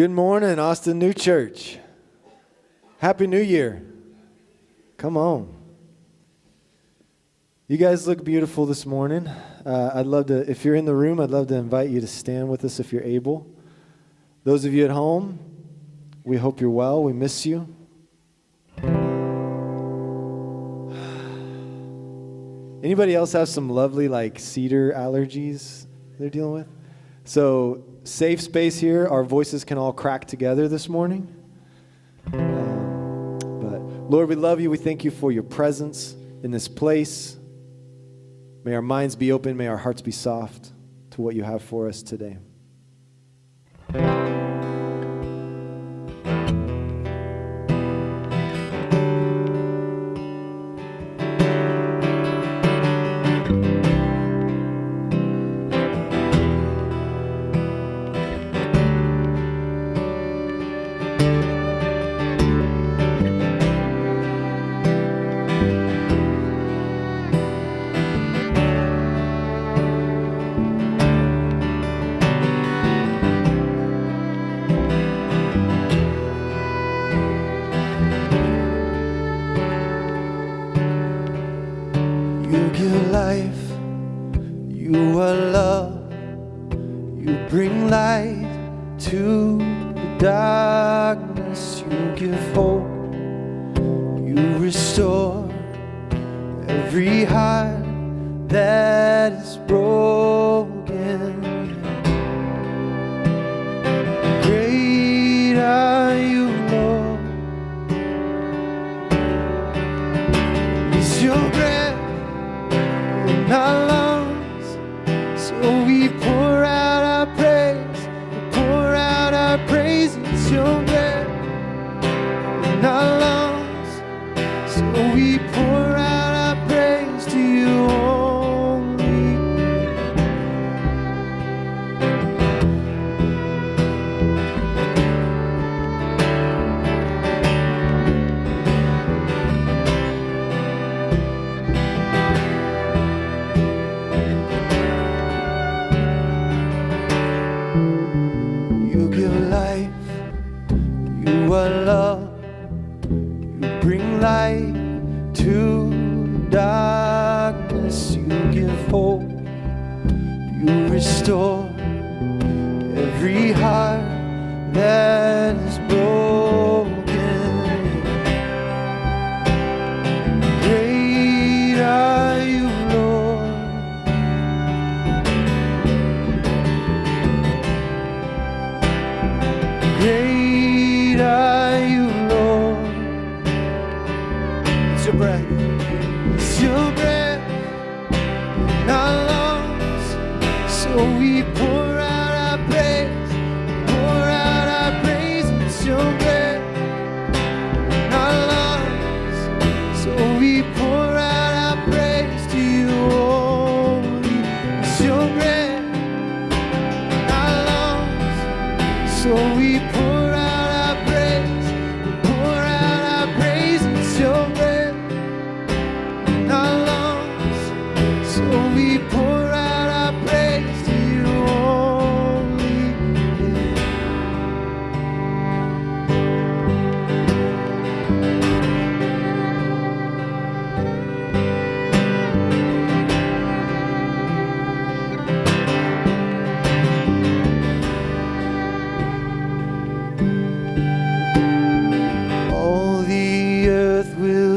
Good morning, Austin New Church. Happy New Year. Come on. You guys look beautiful this morning. I'd love to, if you're in the room, I'd love to invite you to stand with us if you're able. Those of you at home, we hope you're well. We miss you. Anybody else have some lovely cedar allergies they're dealing with? So safe space here. Our voices can all crack together this morning. But Lord, we love you. We thank you for your presence in this place. May our minds be open. May our hearts be soft to what you have for us today.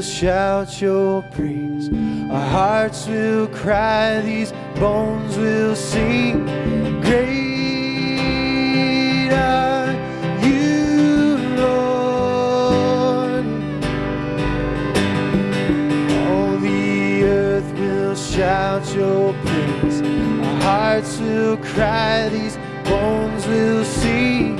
Shout your praise, our hearts will cry, these bones will sing. Great are you, Lord. All the earth will shout your praise, our hearts will cry, these bones will sing.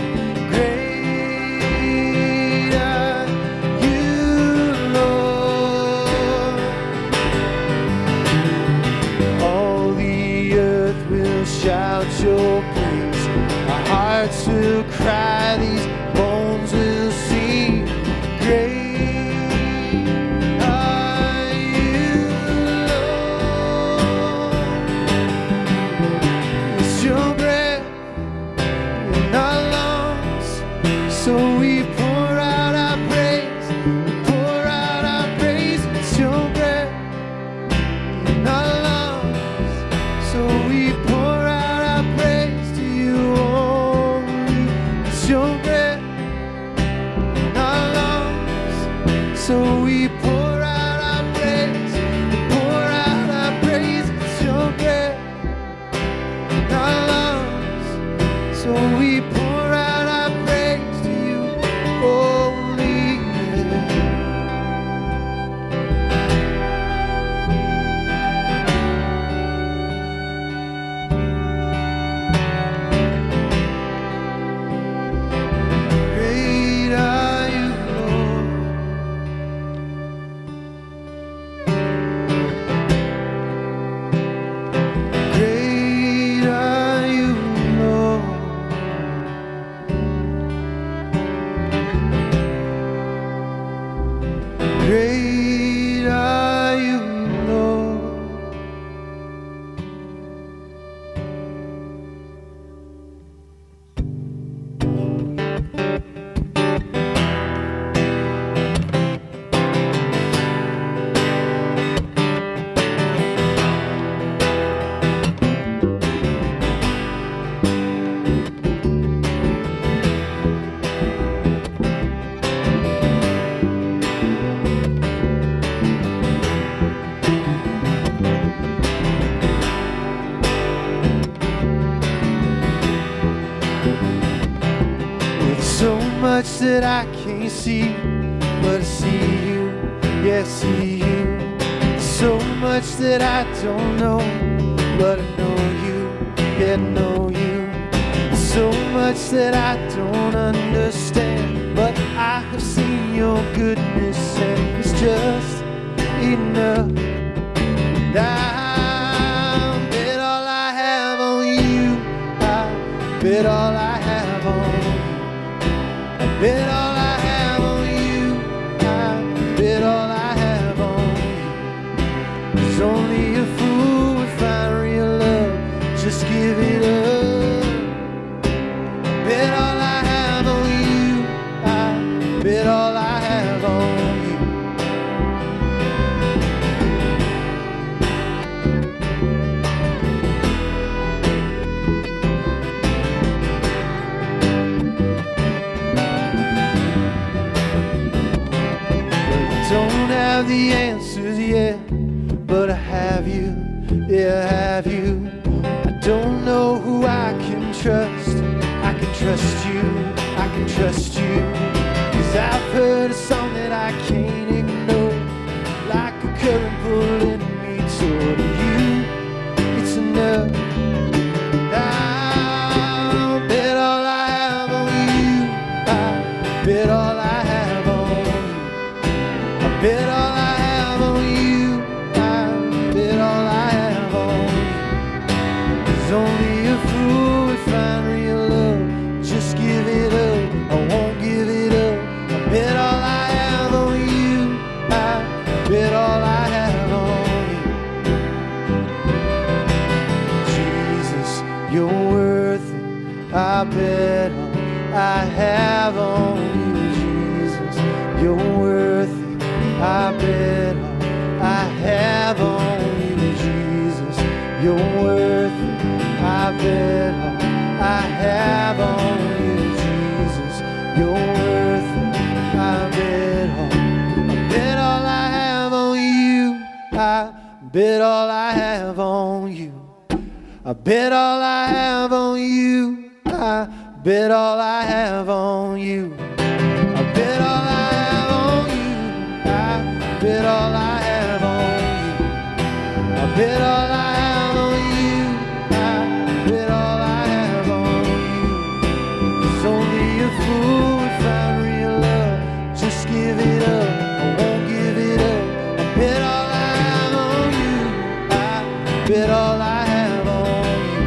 Shout your praise, our hearts will cry, these bones will sing. Great are you, Lord. It's your breath in So we pour out our praise, pour out our praise. It's your breath in our lungs. So we pour out our praise to you only. Great are you, Lord. Great are you, Lord. Great are you, Lord. With so much that I can't see, but I see you, yeah, I see you. So much that I don't know, but I know you, yeah, I know you. So much that I don't understand, but I have seen your goodness, and it's just enough. I bet all I have on you. I bet all I have on you. I bet all I have on you. I bet all I have on you. 'Cause only a fool would find real love. Just give it up. I bet all I have on you. I bet all I have on you. Don't have the answers yet, but I have you, yeah, I have you. I don't know who I can trust. I can trust you, I can trust you. 'Cause I've heard a song that I can't ignore, like a current pulling me toward you. It's enough. I bet all I have on you. I bet all I have on you. I bet all I have on you. I bet all I have on you. 'Cause only a fool would find real love. Just give it up. I won't give it up. I bet all I have on you. I bet all I have on you. Jesus, you're worth it. I bet all I have on you. Jesus, you're worth it. I bet all I have on you. Jesus, you're worth it. I bet all I have on you. Jesus, you're worth it. I bet all I have on you. I bet all I have on you. I bet all I have on you. I bet all I have on you. I bet all I have on you. I bet all I have on you. I bet all I have on you. I bet all I have on you. 'Cause only a fool would find real love. Just give it up. I won't give it up. I bet all I have on you. I bet all I have on you.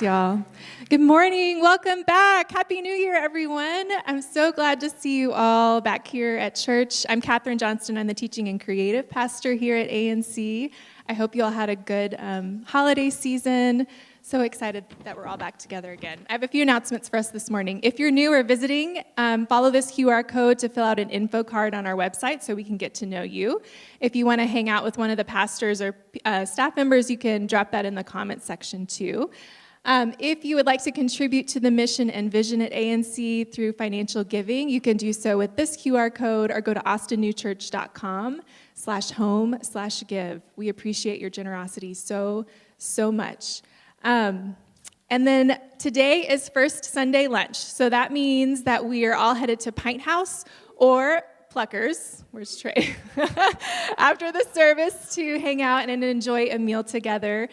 Thanks, y'all. Good morning. Welcome back. Happy New Year, everyone. I'm so glad to see you all back here at church. I'm Katherine Johnston. I'm the teaching and creative pastor here at ANC. I hope you all had a good holiday season. So excited that we're all back together again. I have a few announcements for us this morning. If you're new or visiting, follow this QR code to fill out an info card on our website so we can get to know you. If you want to hang out with one of the pastors or staff members, you can drop that in the comments section too. If you would like to contribute to the mission and vision at ANC through financial giving, you can do so with this QR code or go to austennewchurch.com/home/give. We appreciate your generosity so much. And then today is First Sunday Lunch. So that means that we are all headed to Pint House or Pluckers, where's Trey, after the service to hang out and enjoy a meal together.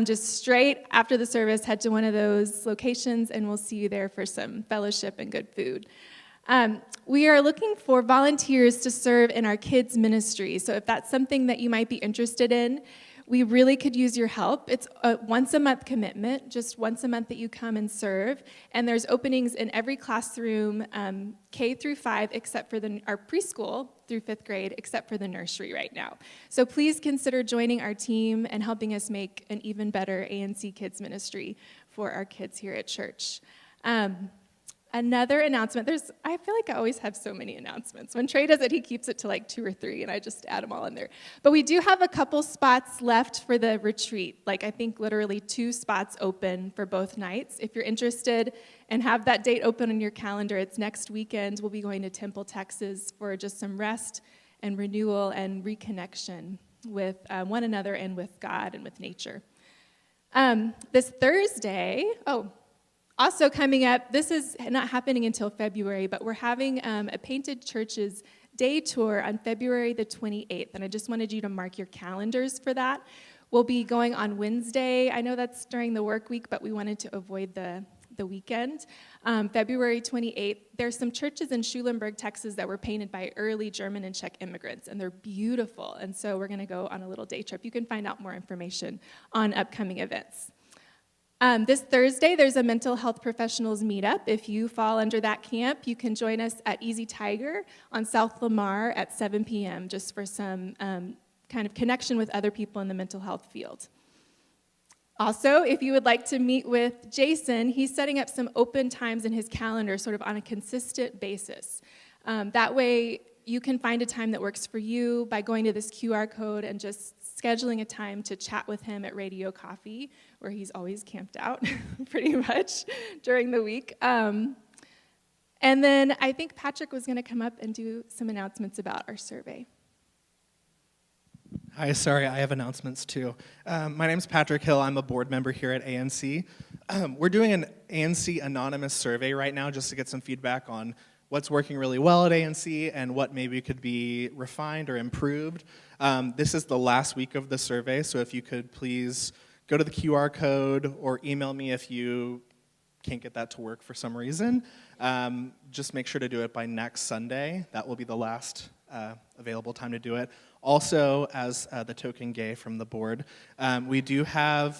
Just straight after the service, head to one of those locations and we'll see you there for some fellowship and good food. We are looking for volunteers to serve in our kids' ministry. So if that's something that you might be interested in, we really could use your help. It's a once-a-month commitment, just once a month that you come and serve. And there's openings in every classroom, K through 5, except for our preschool through 5th grade, except for the nursery right now. So please consider joining our team and helping us make an even better ANC Kids ministry for our kids here at church. Another announcement, I feel like I always have so many announcements. When Trey does it, he keeps it to like 2 or 3, and I just add them all in there. But we do have a couple spots left for the retreat, like I think literally 2 spots open for both nights. If you're interested and have that date open on your calendar, it's next weekend. We'll be going to Temple, Texas for just some rest and renewal and reconnection with one another and with God and with nature. This Thursday, also coming up, this is not happening until February, but we're having a Painted Churches day tour on February the 28th, and I just wanted you to mark your calendars for that. We'll be going on Wednesday. I know that's during the work week, but we wanted to avoid the weekend. February 28th, there's some churches in Schulenburg, Texas that were painted by early German and Czech immigrants, and they're beautiful, and so we're going to go on a little day trip. You can find out more information on upcoming events. This Thursday, there's a mental health professionals meetup. If you fall under that camp, you can join us at Easy Tiger on South Lamar at 7 p.m. just for some kind of connection with other people in the mental health field. Also, if you would like to meet with Jason, he's setting up some open times in his calendar sort of on a consistent basis. That way, you can find a time that works for you by going to this QR code and just scheduling a time to chat with him at Radio Coffee, where he's always camped out pretty much during the week. And then I think Patrick was going to come up and do some announcements about our survey. Hi, sorry, I have announcements too. My name's Patrick Hill. I'm a board member here at ANC. We're doing an ANC anonymous survey right now just to get some feedback on what's working really well at ANC and what maybe could be refined or improved. This is the last week of the survey, so if you could please go to the QR code or email me if you can't get that to work for some reason. Just make sure to do it by next Sunday. That will be the last available time to do it. Also, as the token gay from the board, we are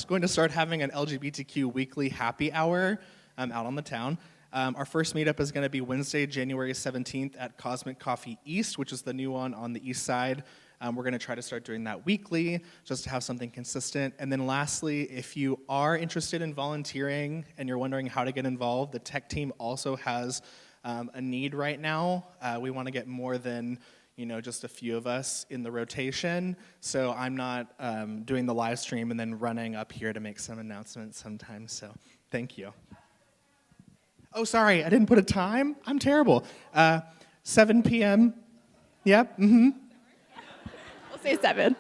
going to start having an LGBTQ weekly happy hour out on the town. Our first meetup is going to be Wednesday, January 17th at Cosmic Coffee East, which is the new one on the east side. We're going to try to start doing that weekly, just to have something consistent. And then lastly, if you are interested in volunteering and you're wondering how to get involved, the tech team also has a need right now. We want to get more than just a few of us in the rotation. So I'm not doing the live stream and then running up here to make some announcements sometimes. So thank you. Oh, sorry, I didn't put a time. I'm terrible. 7 p.m. Yep. Mm-hmm. We'll say 7.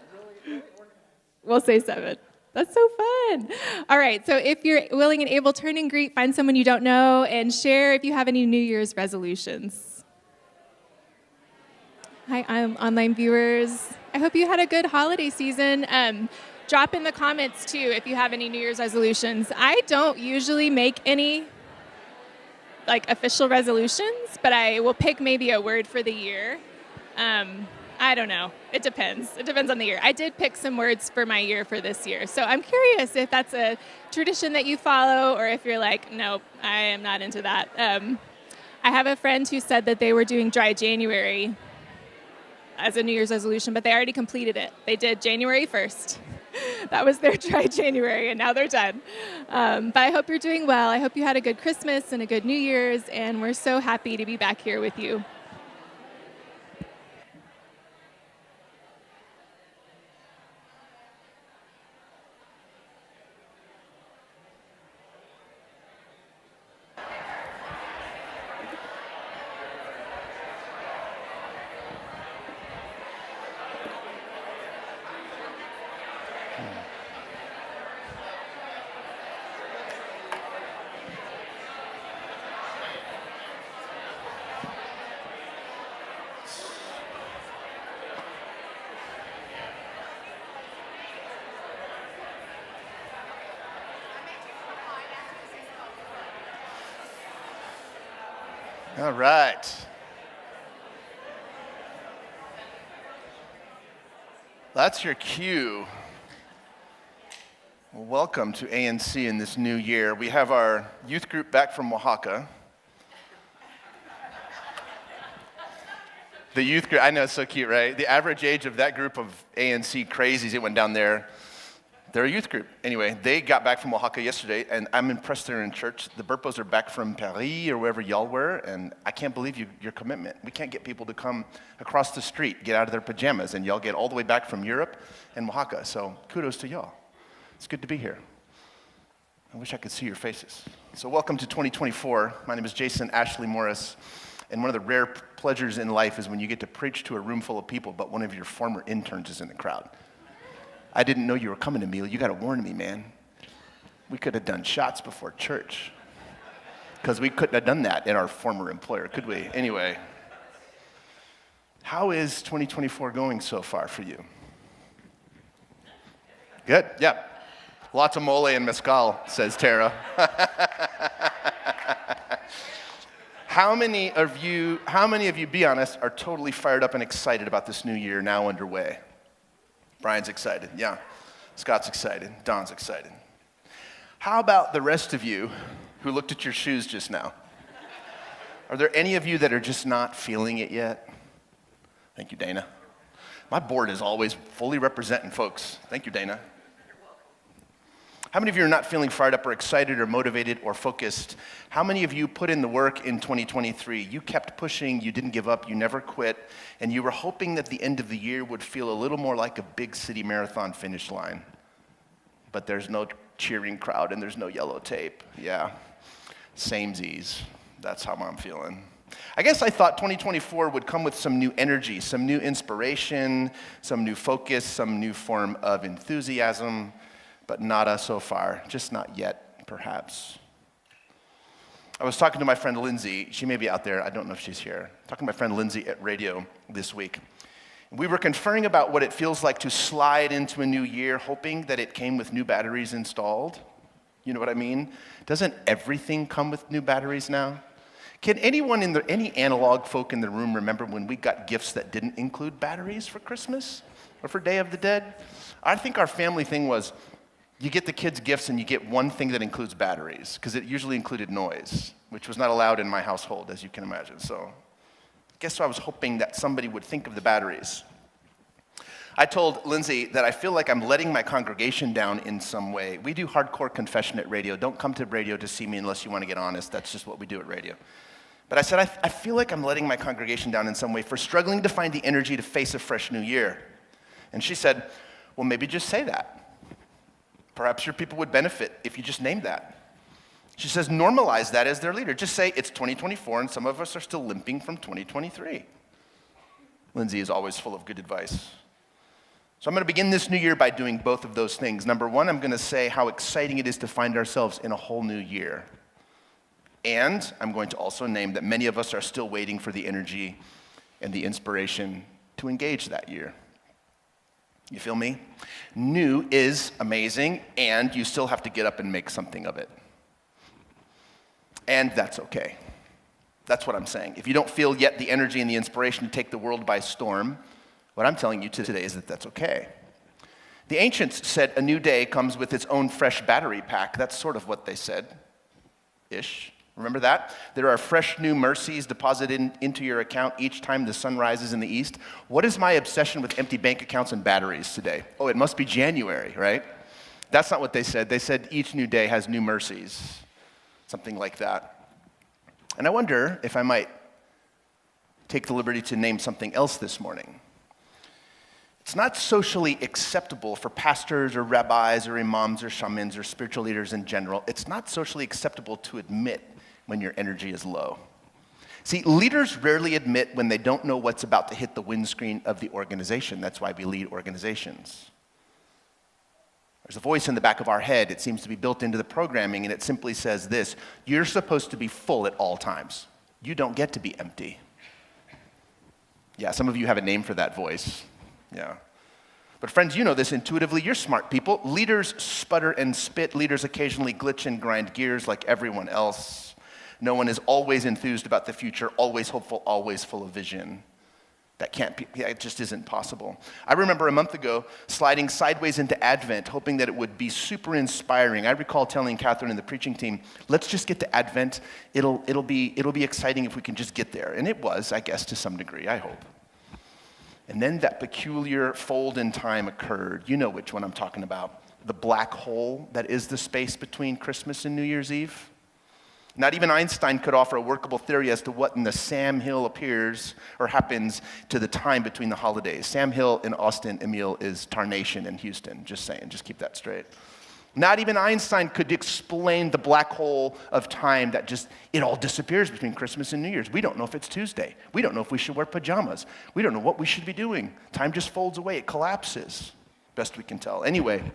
We'll say 7. That's so fun. All right, so if you're willing and able, turn and greet, find someone you don't know, and share if you have any New Year's resolutions. Hi, online viewers. I hope you had a good holiday season. Drop in the comments, too, if you have any New Year's resolutions. I don't usually make any official resolutions, but I will pick maybe a word for the year. I don't know. It depends. It depends on the year. I did pick some words for my year for this year. So I'm curious if that's a tradition that you follow or if you're like, nope, I am not into that. I have a friend who said that they were doing dry January as a New Year's resolution, but they already completed it. They did January 1st. That was their dry January, and now they're done. But I hope you're doing well. I hope you had a good Christmas and a good New Year's, and we're so happy to be back here with you. All right. That's your cue. Well, welcome to ANC in this new year. We have our youth group back from Oaxaca. The youth group, I know, it's so cute, right? The average age of that group of ANC crazies that went down there, they're a youth group. Anyway, they got back from Oaxaca yesterday, and I'm impressed they're in church. The Burpos are back from Paris or wherever y'all were, and I can't believe your commitment. We can't get people to come across the street, get out of their pajamas, and y'all get all the way back from Europe and Oaxaca. So kudos to y'all. It's good to be here. I wish I could see your faces. So welcome to 2024. My name is Jason Ashley Morris, and one of the rare pleasures in life is when you get to preach to a room full of people, but one of your former interns is in the crowd. I didn't know you were coming, Emil. You got to warn me, man. We could have done shots before church because we couldn't have done that in our former employer, could we? Anyway, how is 2024 going so far for you? Good? Yeah. Lots of mole and mezcal, says Tara. How many of you, be honest, are totally fired up and excited about this new year now underway? Brian's excited, yeah. Scott's excited, Don's excited. How about the rest of you who looked at your shoes just now? Are there any of you that are just not feeling it yet? Thank you, Dana. My board is always fully representing folks. Thank you, Dana. How many of you are not feeling fired up or excited or motivated or focused? How many of you put in the work in 2023? You kept pushing, you didn't give up, you never quit, and you were hoping that the end of the year would feel a little more like a big city marathon finish line. But there's no cheering crowd and there's no yellow tape. Yeah, samesies. That's how I'm feeling. I guess I thought 2024 would come with some new energy, some new inspiration, some new focus, some new form of enthusiasm. But nada so far, just not yet, perhaps. I was talking to my friend Lindsay. She may be out there. I don't know if she's here. Talking to my friend Lindsay at radio this week. We were conferring about what it feels like to slide into a new year, hoping that it came with new batteries installed. You know what I mean? Doesn't everything come with new batteries now? Can any analog folk in the room remember when we got gifts that didn't include batteries for Christmas or for Day of the Dead? I think our family thing was, you get the kids gifts and you get one thing that includes batteries, because it usually included noise, which was not allowed in my household, as you can imagine. So I guess I was hoping that somebody would think of the batteries. I told Lindsay that I feel like I'm letting my congregation down in some way. We do hardcore confession at radio. Don't come to radio to see me unless you want to get honest. That's just what we do at radio. But I said, I feel like I'm letting my congregation down in some way for struggling to find the energy to face a fresh new year. And she said, well, maybe just say that. Perhaps your people would benefit if you just named that. She says, normalize that as their leader. Just say it's 2024 and some of us are still limping from 2023. Lindsay is always full of good advice. So I'm going to begin this new year by doing both of those things. Number one, I'm going to say how exciting it is to find ourselves in a whole new year. And I'm going to also name that many of us are still waiting for the energy and the inspiration to engage that year. You feel me? New is amazing, and you still have to get up and make something of it. And that's okay. That's what I'm saying. If you don't feel yet the energy and the inspiration to take the world by storm, What I'm telling you today is that that's okay. The ancients said a new day comes with its own fresh battery pack. That's sort of what they said-ish. Remember that? There are fresh new mercies deposited into your account each time the sun rises in the east. What is my obsession with empty bank accounts and batteries today? Oh, it must be January, right? That's not what they said. They said each new day has new mercies, something like that. And I wonder if I might take the liberty to name something else this morning. It's not socially acceptable for pastors or rabbis or imams or shamans or spiritual leaders in general. It's not socially acceptable to admit when your energy is low. See, leaders rarely admit when they don't know what's about to hit the windscreen of the organization. That's why we lead organizations. There's a voice in the back of our head. It seems to be built into the programming, and it simply says this: you're supposed to be full at all times. You don't get to be empty. Yeah, some of you have a name for that voice. Yeah. But friends, you know this intuitively. You're smart people. Leaders sputter and spit. Leaders occasionally glitch and grind gears like everyone else. No one is always enthused about the future, always hopeful, always full of vision. That can't be, it just isn't possible. I remember a month ago sliding sideways into Advent, hoping that it would be super inspiring. I recall telling Catherine and the preaching team, let's just get to Advent. It'll be exciting if we can just get there. And it was, I guess, to some degree, I hope. And then that peculiar fold in time occurred. You know which one I'm talking about. The black hole that is the space between Christmas and New Year's Eve. Not even Einstein could offer a workable theory as to what in the Sam Hill appears or happens to the time between the holidays. Sam Hill in Austin, Emil is Tarnation in Houston. Just saying, just keep that straight. Not even Einstein could explain the black hole of time that just, it all disappears between Christmas and New Year's. We don't know if it's Tuesday. We don't know if we should wear pajamas. We don't know what we should be doing. Time just folds away. It collapses, best we can tell. Anyway,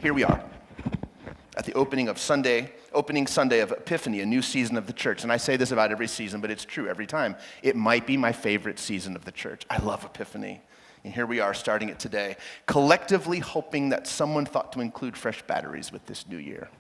here we are at the opening Sunday of Epiphany, a new season of the church. And I say this about every season, but it's true every time. It might be my favorite season of the church. I love Epiphany. And here we are starting it today, collectively hoping that someone thought to include fresh batteries with this new year.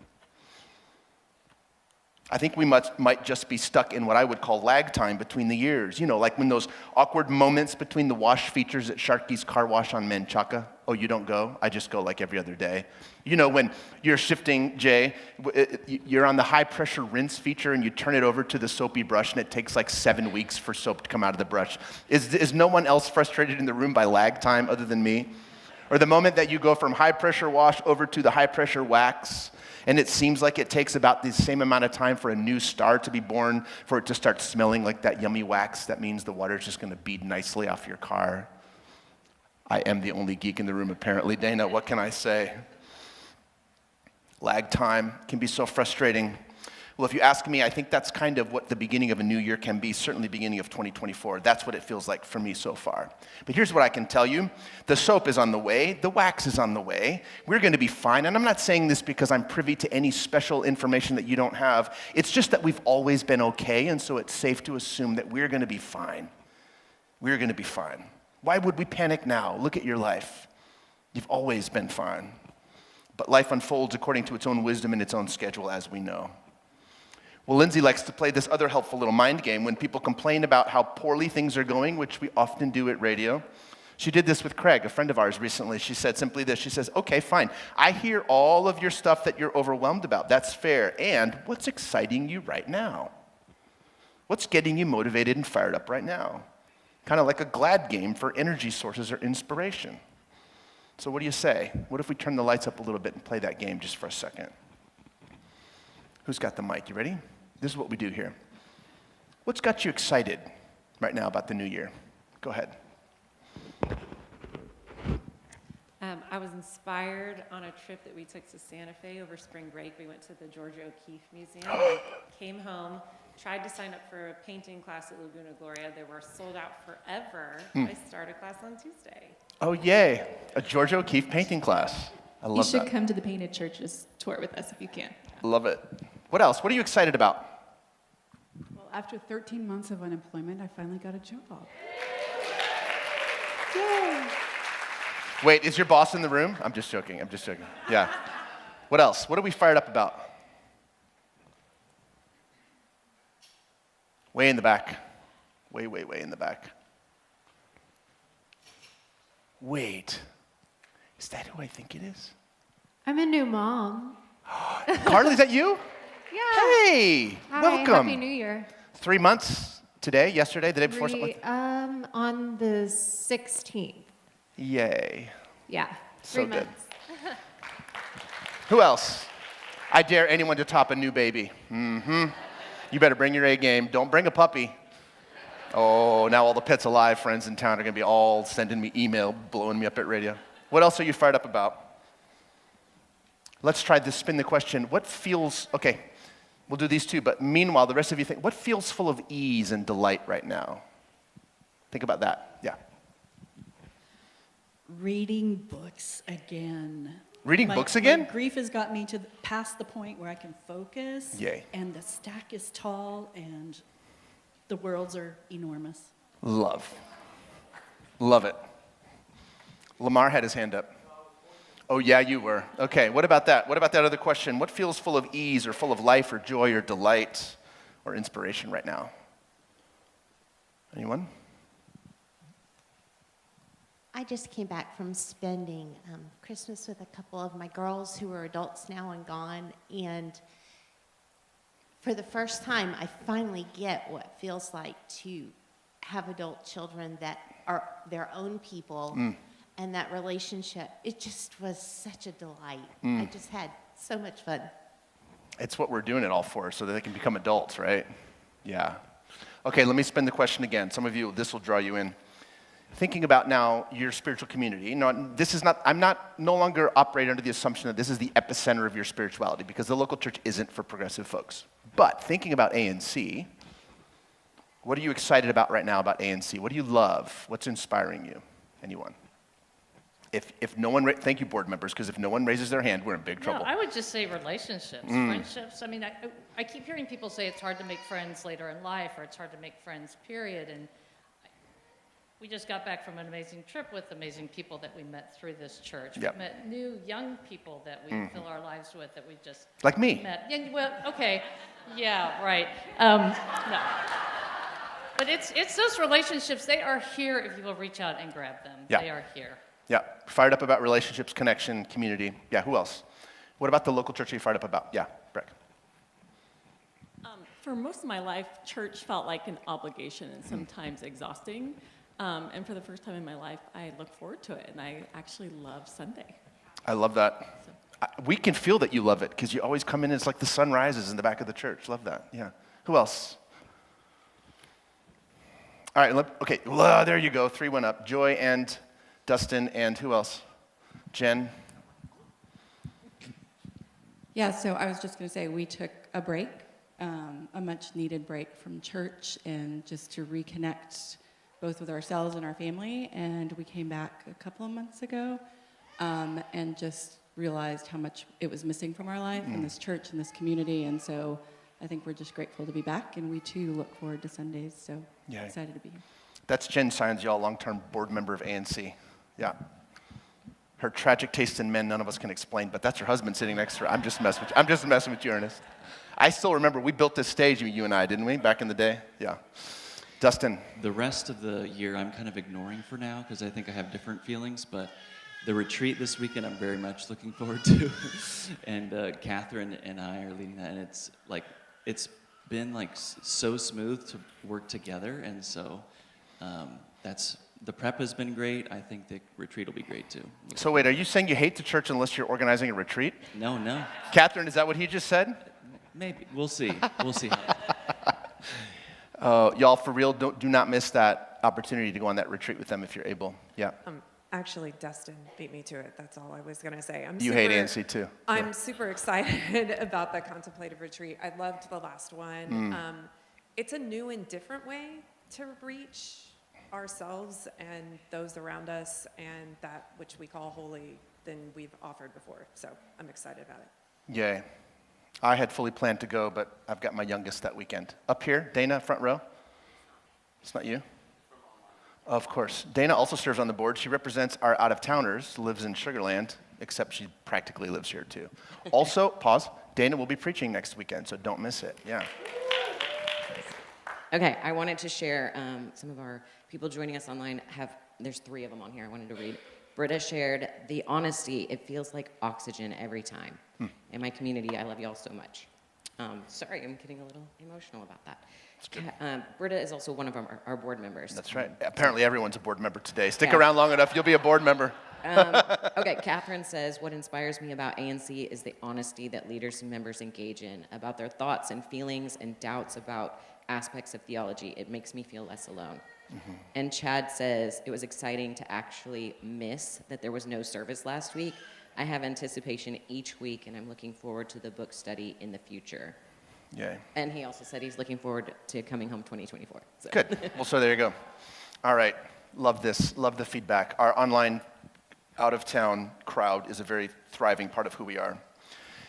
I think we might just be stuck in what I would call lag time between the years. You know, like when those awkward moments between the wash features at Sharky's Car Wash on Menchaca. Oh, you don't go? I just go like every other day. You know, when you're shifting, Jay, you're on the high-pressure rinse feature and you turn it over to the soapy brush and it takes like 7 weeks for soap to come out of the brush. Is no one else frustrated in the room by lag time other than me? Or the moment that you go from high-pressure wash over to the high-pressure wax, and it seems like it takes about the same amount of time for a new star to be born, for it to start smelling like that yummy wax. That means the water's just going to bead nicely off your car. I am the only geek in the room, apparently. Dana, what can I say? Lag time can be so frustrating. Well, if you ask me, I think that's kind of what the beginning of a new year can be, certainly beginning of 2024. That's what it feels like for me so far. But here's what I can tell you. The soap is on the way. The wax is on the way. We're going to be fine. And I'm not saying this because I'm privy to any special information that you don't have. It's just that we've always been okay, and so it's safe to assume that we're going to be fine. We're going to be fine. Why would we panic now? Look at your life. You've always been fine. But life unfolds according to its own wisdom and its own schedule, as we know. Well, Lindsay likes to play this other helpful little mind game when people complain about how poorly things are going, which we often do at radio. She did this with Craig, a friend of ours recently. She said simply this. She says, okay, fine. I hear all of your stuff that you're overwhelmed about. That's fair. And what's exciting you right now? What's getting you motivated and fired up right now? Kind of like a glad game for energy sources or inspiration. So what do you say? What if we turn the lights up a little bit and play that game just for a second? Who's got the mic? You ready? This is what we do here. What's got you excited right now about the new year? Go ahead. I was inspired on a trip that we took to Santa Fe over spring break. We went to the Georgia O'Keeffe Museum. I came home, tried to sign up for a painting class at Laguna Gloria. They were sold out forever. I started class on Tuesday. Oh, yay. A Georgia O'Keeffe painting class. I love that. You should come to the Painted Churches tour with us if you can. Love it. What else? What are you excited about? Well, after 13 months of unemployment, I finally got a job. Yay! Wait, is your boss in the room? I'm just joking. Yeah. What else? What are we fired up about? Way in the back. Way in the back. Wait, is that who I think it is? I'm a new mom. Carly, is that you? Yeah. Hey, Hi, welcome. Happy New Year. 3 months today, yesterday, the day before. Something like On the 16th. Yay. Yeah, So 3 good. months. Who else? I dare anyone to top a new baby. Mm-hmm. You better bring your A game. Don't bring a puppy. Oh, now all the Pets Alive friends in town are going to be all sending me email, blowing me up at radio. What else are you fired up about? Let's try this, spin the question. What feels, okay, we'll do these two, but meanwhile, the rest of you think, what feels full of ease and delight right now? Think about that. Yeah. Reading books again. Reading books again? My grief has got me past the point where I can focus. Yay. And the stack is tall and the worlds are enormous. Love. Love it. Lamar had his hand up. Oh, yeah, you were. Okay, what about that? What about that other question? What feels full of ease or full of life or joy or delight or inspiration right now? Anyone? I just came back from spending Christmas with a couple of my girls who are adults now and gone, and for the first time, I finally get what it feels like to have adult children that are their own people, and that relationship. It just was such a delight. I just had so much fun. It's what we're doing it all for, so that they can become adults, right? Yeah. Okay, let me spin the question again. Some of you, this will draw you in. Thinking about now your spiritual community. I'm no longer operating under the assumption that this is the epicenter of your spirituality, because the local church isn't for progressive folks. But thinking about ANC, what are you excited about right now about ANC? What do you love? What's inspiring you? Anyone? If no one, thank you, board members, because if no one raises their hand, we're in big trouble. No, I would just say relationships, friendships. I mean, I keep hearing people say it's hard to make friends later in life, or it's hard to make friends, period. And we just got back from an amazing trip with amazing people that we met through this church. Yep. We met new, young people that we fill our lives with that we just Like me. met. Yeah, well, okay. Yeah, right. No. But it's those relationships. They are here if you will reach out and grab them. Yeah. They are here. Yeah, fired up about relationships, connection, community. Yeah, who else? What about the local church are you fired up about? Yeah, Breck. For most of my life, church felt like an obligation and sometimes exhausting. And for the first time in my life, I look forward to it, and I actually love Sunday. I love that. We can feel that you love it, because you always come in and it's like the sun rises in the back of the church. Love that, yeah. Who else? All right, okay, there you go. 3 went up. Joy and Dustin and who else? Jen? Yeah, so I was just going to say we took a break, a much-needed break from church, and just to reconnect both with ourselves and our family. And we came back a couple of months ago and just realized how much it was missing from our life in this church and this community. And so I think we're just grateful to be back, and we too look forward to Sundays. So excited to be here. That's Jen Sines, y'all, long-term board member of ANC. Yeah. Her tragic taste in men, none of us can explain, but that's her husband sitting next to her. I'm just messing with you, Ernest. I still remember we built this stage, you and I, didn't we, back in the day? Yeah. Dustin. The rest of the year I'm kind of ignoring for now because I think I have different feelings, but the retreat this weekend I'm very much looking forward to. And Catherine and I are leading that, and it's been so smooth to work together, and so the prep has been great. I think the retreat will be great too. So wait, are you saying you hate the church unless you're organizing a retreat? No. Catherine, is that what he just said? Maybe. We'll see. Y'all, for real, do not miss that opportunity to go on that retreat with them if you're able. Yeah. Actually, Dustin beat me to it. That's all I was going to say. You hate ANC too. I'm super excited about the contemplative retreat. I loved the last one. It's a new and different way to reach ourselves and those around us, and that which we call holy than we've offered before. So I'm excited about it. Yay. I had fully planned to go, but I've got my youngest that weekend. Up here, Dana, front row. It's not you? Of course. Dana also serves on the board. She represents our out-of-towners, lives in Sugar Land, except she practically lives here too. Also, pause, Dana will be preaching next weekend, so don't miss it. Yeah. Okay, I wanted to share some of our people joining us online there's 3 of them on here I wanted to read. Britta shared the honesty. It feels like oxygen every time. In my community, I love y'all so much. Sorry, I'm getting a little emotional about that. Britta is also one of our board members. That's right. Apparently everyone's a board member today. Stick around long enough, you'll be a board member. Okay, Catherine says, what inspires me about ANC is the honesty that leaders and members engage in about their thoughts and feelings and doubts about aspects of theology. It makes me feel less alone. And Chad says, it was exciting to actually miss that there was no service last week. I have anticipation each week, and I'm looking forward to the book study in the future. Yay. And he also said he's looking forward to coming home 2024. So. Good. Well, so there you go. All right. Love this. Love the feedback. Our online out-of-town crowd is a very thriving part of who we are.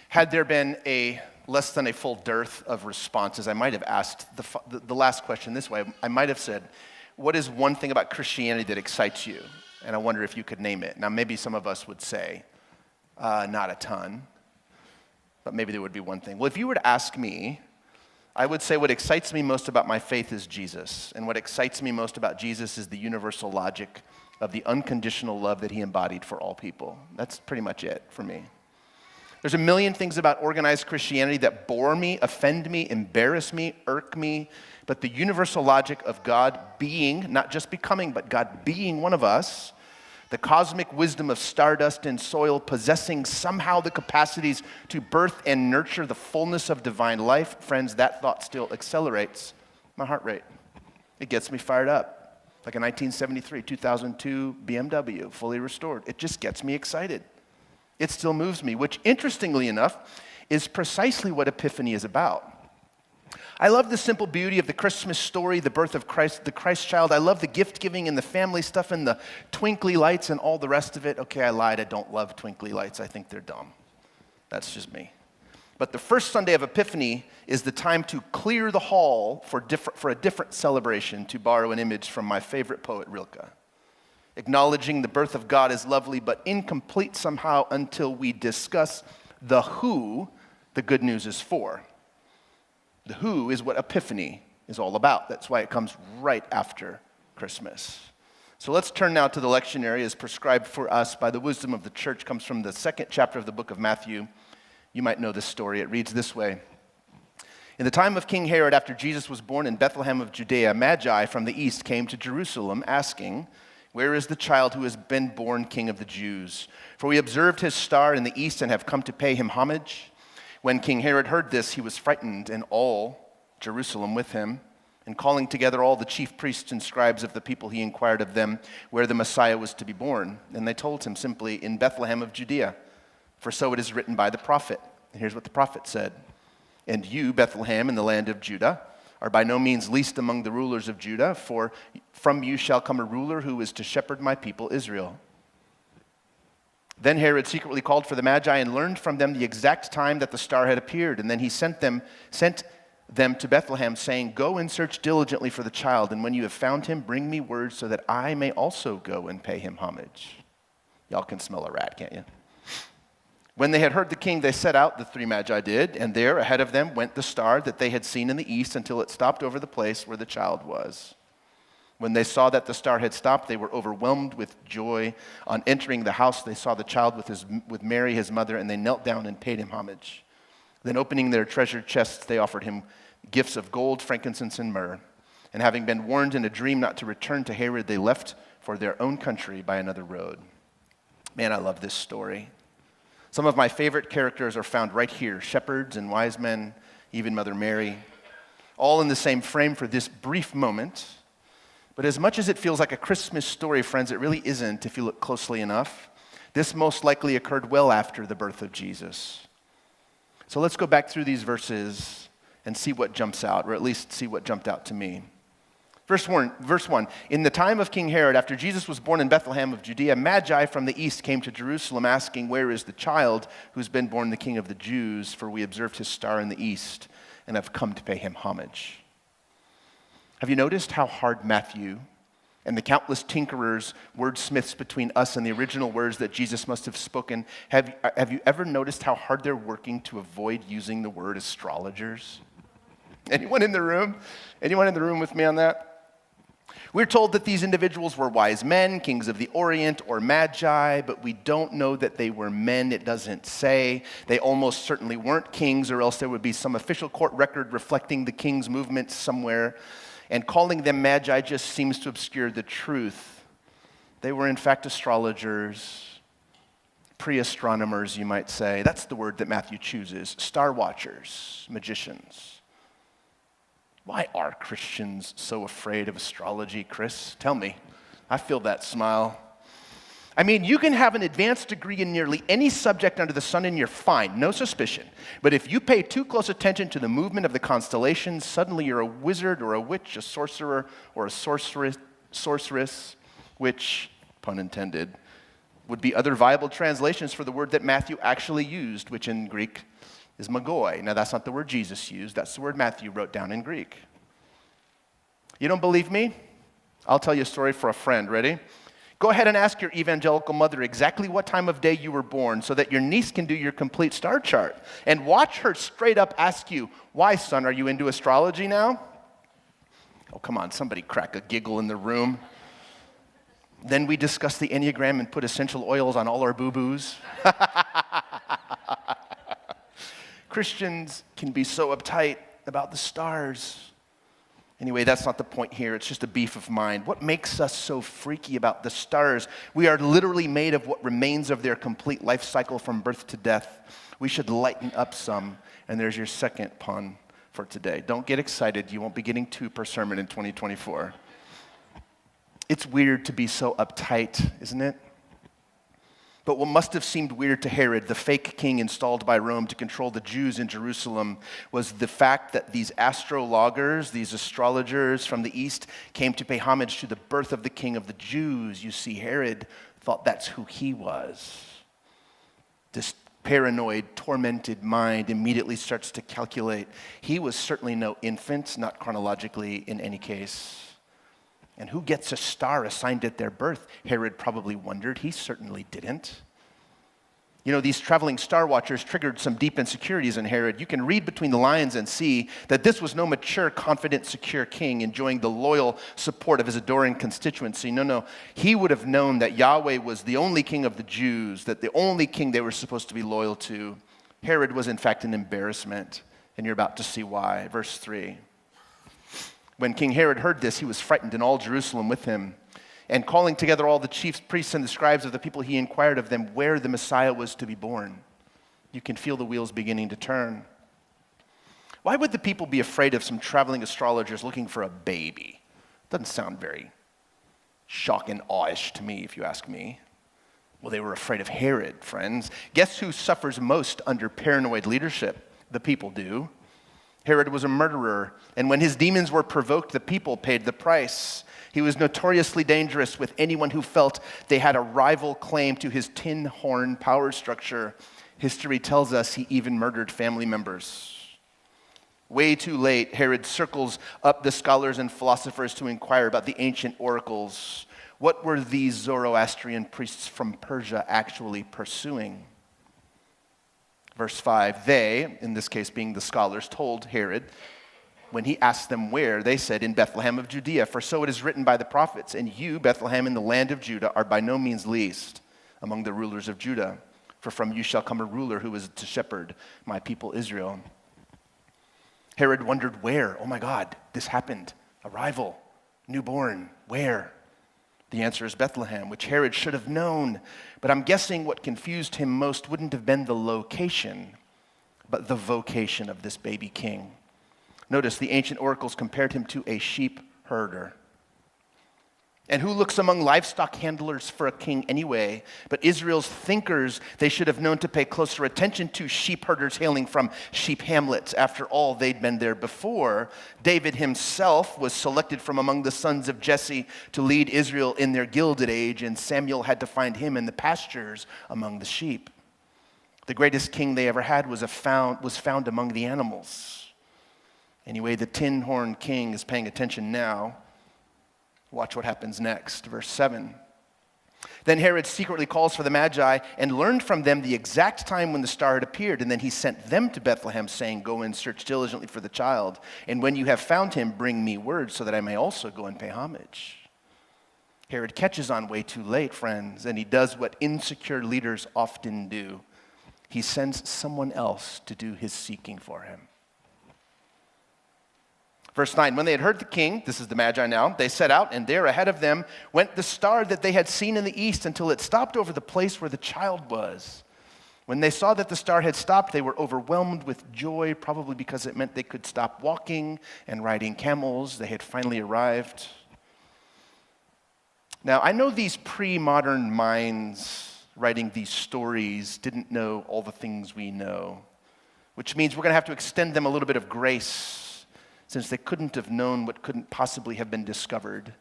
Had there been a less than a full dearth of responses, I might have asked the last question this way. I might have said, what is one thing about Christianity that excites you? And I wonder if you could name it. Now, maybe some of us would say, not a ton, but maybe there would be one thing. Well, if you were to ask me, I would say what excites me most about my faith is Jesus. And what excites me most about Jesus is the universal logic of the unconditional love that he embodied for all people. That's pretty much it for me. There's a million things about organized Christianity that bore me, offend me, embarrass me, irk me, but the universal logic of God being, not just becoming, but God being one of us, the cosmic wisdom of stardust and soil possessing somehow the capacities to birth and nurture the fullness of divine life, friends, that thought still accelerates my heart rate. It gets me fired up. Like a 1973, 2002 BMW, fully restored. It just gets me excited. It still moves me, which interestingly enough is precisely what Epiphany is about. I love the simple beauty of the Christmas story, the birth of Christ, the Christ child. I love the gift giving and the family stuff and the twinkly lights and all the rest of it. Okay, I lied. I don't love twinkly lights. I think they're dumb. That's just me. But the first Sunday of Epiphany is the time to clear the hall for a different celebration, to borrow an image from my favorite poet, Rilke. Acknowledging the birth of God is lovely, but incomplete somehow until we discuss the who the good news is for. The who is what Epiphany is all about. That's why it comes right after Christmas. So let's turn now to the lectionary as prescribed for us by the wisdom of the church. It comes from the 2nd chapter of the book of Matthew. You might know this story. It reads this way. In the time of King Herod, after Jesus was born in Bethlehem of Judea, Magi from the east came to Jerusalem asking, "Where is the child who has been born King of the Jews? For we observed his star in the east and have come to pay him homage." When King Herod heard this, he was frightened, and all Jerusalem with him. And calling together all the chief priests and scribes of the people, he inquired of them where the Messiah was to be born. And they told him simply, "In Bethlehem of Judea, for so it is written by the prophet." And here's what the prophet said. "And you, Bethlehem, in the land of Judah, are by no means least among the rulers of Judah, for from you shall come a ruler who is to shepherd my people Israel." Then Herod secretly called for the Magi and learned from them the exact time that the star had appeared. And then he sent them to Bethlehem, saying, "Go and search diligently for the child, and when you have found him, bring me word so that I may also go and pay him homage." Y'all can smell a rat, can't you? When they had heard the king, they set out, the 3 Magi did, and there ahead of them went the star that they had seen in the east until it stopped over the place where the child was. When they saw that the star had stopped, they were overwhelmed with joy. On entering the house, they saw the child with Mary, his mother, and they knelt down and paid him homage. Then opening their treasure chests, they offered him gifts of gold, frankincense, and myrrh. And having been warned in a dream not to return to Herod, they left for their own country by another road. Man, I love this story. Some of my favorite characters are found right here, shepherds and wise men, even Mother Mary, all in the same frame for this brief moment. But as much as it feels like a Christmas story, friends, it really isn't if you look closely enough. This most likely occurred well after the birth of Jesus. So let's go back through these verses and see what jumps out, or at least see what jumped out to me. Verse 1, in the time of King Herod, after Jesus was born in Bethlehem of Judea, Magi from the east came to Jerusalem asking, "Where is the child who's been born the King of the Jews? For we observed his star in the east and have come to pay him homage." Have you noticed how hard Matthew and the countless tinkerers, wordsmiths between us and the original words that Jesus must have spoken, have you ever noticed how hard they're working to avoid using the word astrologers? Anyone in the room? Anyone in the room with me on that? We're told that these individuals were wise men, kings of the Orient, or magi, but we don't know that they were men. It doesn't say. They almost certainly weren't kings, or else there would be some official court record reflecting the king's movement somewhere. And calling them magi just seems to obscure the truth. They were, in fact, astrologers, pre-astronomers, you might say. That's the word that Matthew chooses. Star watchers, magicians. Why are Christians so afraid of astrology, Chris? Tell me. I feel that smile. I mean, you can have an advanced degree in nearly any subject under the sun and you're fine, no suspicion. But if you pay too close attention to the movement of the constellations, suddenly you're a wizard or a witch, a sorcerer or a sorceress, which, pun intended, would be other viable translations for the word that Matthew actually used, which in Greek is magoi. Now, that's not the word Jesus used. That's the word Matthew wrote down in Greek. You don't believe me? I'll tell you a story for a friend. Ready? Go ahead and ask your evangelical mother exactly what time of day you were born so that your niece can do your complete star chart. And watch her straight up ask you, why, son, are you into astrology now? Oh, come on, somebody crack a giggle in the room. Then we discuss the Enneagram and put essential oils on all our boo-boos. Christians can be so uptight about the stars. Anyway, that's not the point here. It's just a beef of mine. What makes us so freaky about the stars? We are literally made of what remains of their complete life cycle from birth to death. We should lighten up some. And there's your second pun for today. Don't get excited. You won't be getting 2 per sermon in 2024. It's weird to be so uptight, isn't it? But what must have seemed weird to Herod, the fake king installed by Rome to control the Jews in Jerusalem, was the fact that these astrologers, these astrologers from the east, came to pay homage to the birth of the king of the Jews. You see, Herod thought that's who he was. This paranoid, tormented mind immediately starts to calculate. He was certainly no infant, not chronologically in any case. And who gets a star assigned at their birth? Herod probably wondered. He certainly didn't. You know, these traveling star watchers triggered some deep insecurities in Herod. You can read between the lines and see that this was no mature, confident, secure king enjoying the loyal support of his adoring constituency. No. He would have known that Yahweh was the only king of the Jews, that the only king they were supposed to be loyal to. Herod was, in fact, an embarrassment, and you're about to see why. Verse 3. When King Herod heard this, he was frightened, and all Jerusalem with him. And calling together all the chief priests and the scribes of the people, he inquired of them where the Messiah was to be born. You can feel the wheels beginning to turn. Why would the people be afraid of some traveling astrologers looking for a baby? Doesn't sound very shock and awe-ish to me, if you ask me. Well, they were afraid of Herod, friends. Guess who suffers most under paranoid leadership? The people do. Herod was a murderer, and when his demons were provoked, the people paid the price. He was notoriously dangerous with anyone who felt they had a rival claim to his tin horn power structure. History tells us he even murdered family members. Way too late, Herod circles up the scholars and philosophers to inquire about the ancient oracles. What were these Zoroastrian priests from Persia actually pursuing? Verse 5, they, in this case being the scholars, told Herod, when he asked them where, they said, in Bethlehem of Judea, for so it is written by the prophets, and you, Bethlehem, in the land of Judah, are by no means least among the rulers of Judah, for from you shall come a ruler who is to shepherd my people Israel. Herod wondered where. Oh my God, this happened. Arrival, newborn, where? The answer is Bethlehem, which Herod should have known. But I'm guessing what confused him most wouldn't have been the location, but the vocation of this baby king. Notice the ancient oracles compared him to a sheep herder. And who looks among livestock handlers for a king anyway? But Israel's thinkers, they should have known to pay closer attention to sheep herders hailing from sheep hamlets. After all, they'd been there before. David himself was selected from among the sons of Jesse to lead Israel in their Gilded Age, and Samuel had to find him in the pastures among the sheep. The greatest king they ever had was found among the animals. Anyway, the tin-horn king is paying attention now. Watch what happens next, verse 7. Then Herod secretly calls for the Magi and learned from them the exact time when the star had appeared. And then he sent them to Bethlehem, saying, go and search diligently for the child. And when you have found him, bring me word so that I may also go and pay homage. Herod catches on way too late, friends, and he does what insecure leaders often do. He sends someone else to do his seeking for him. Verse 9, when they had heard the king, this is the Magi now, they set out, and there ahead of them went the star that they had seen in the east until it stopped over the place where the child was. When they saw that the star had stopped, they were overwhelmed with joy, probably because it meant they could stop walking and riding camels. They had finally arrived. Now, I know these pre-modern minds writing these stories didn't know all the things we know, which means we're going to have to extend them a little bit of grace, since they couldn't have known what couldn't possibly have been discovered.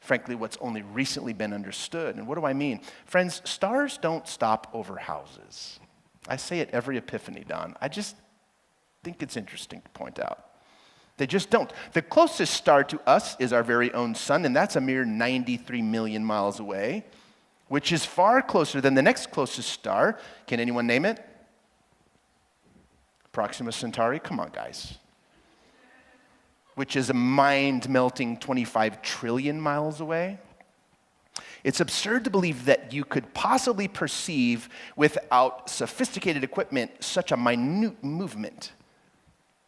Frankly, what's only recently been understood. And what do I mean? Friends, stars don't stop over houses. I say it every Epiphany, Don. I just think it's interesting to point out. They just don't. The closest star to us is our very own sun, and that's a mere 93 million miles away, which is far closer than the next closest star. Can anyone name it? Proxima Centauri? Come on, guys. Which is a mind-melting 25 trillion miles away. It's absurd to believe that you could possibly perceive, without sophisticated equipment, such a minute movement,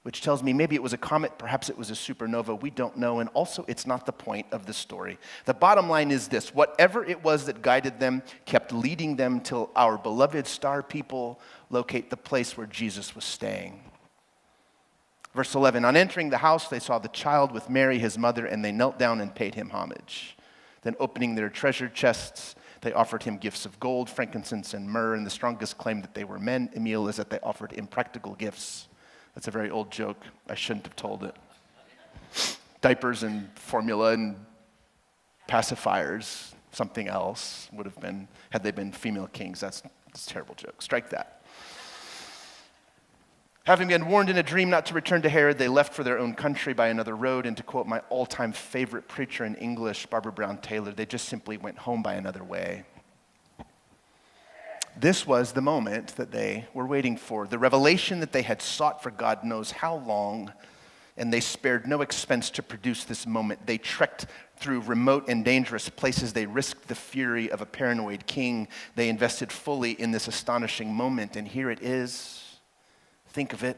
which tells me maybe it was a comet, perhaps it was a supernova, we don't know, and also it's not the point of the story. The bottom line is this: whatever it was that guided them kept leading them till our beloved star people locate the place where Jesus was staying. Verse 11, on entering the house, they saw the child with Mary, his mother, and they knelt down and paid him homage. Then opening their treasure chests, they offered him gifts of gold, frankincense, and myrrh, and the strongest claim that they were men, Emil, is that they offered impractical gifts. That's a very old joke. I shouldn't have told it. Diapers and formula and pacifiers, something else would have been, had they been female kings. That's a terrible joke. Strike that. Having been warned in a dream not to return to Herod, they left for their own country by another road, and to quote my all-time favorite preacher in English, Barbara Brown Taylor, they just simply went home by another way. This was the moment that they were waiting for, the revelation that they had sought for God knows how long, and they spared no expense to produce this moment. They trekked through remote and dangerous places. They risked the fury of a paranoid king. They invested fully in this astonishing moment, and here it is. Think of it.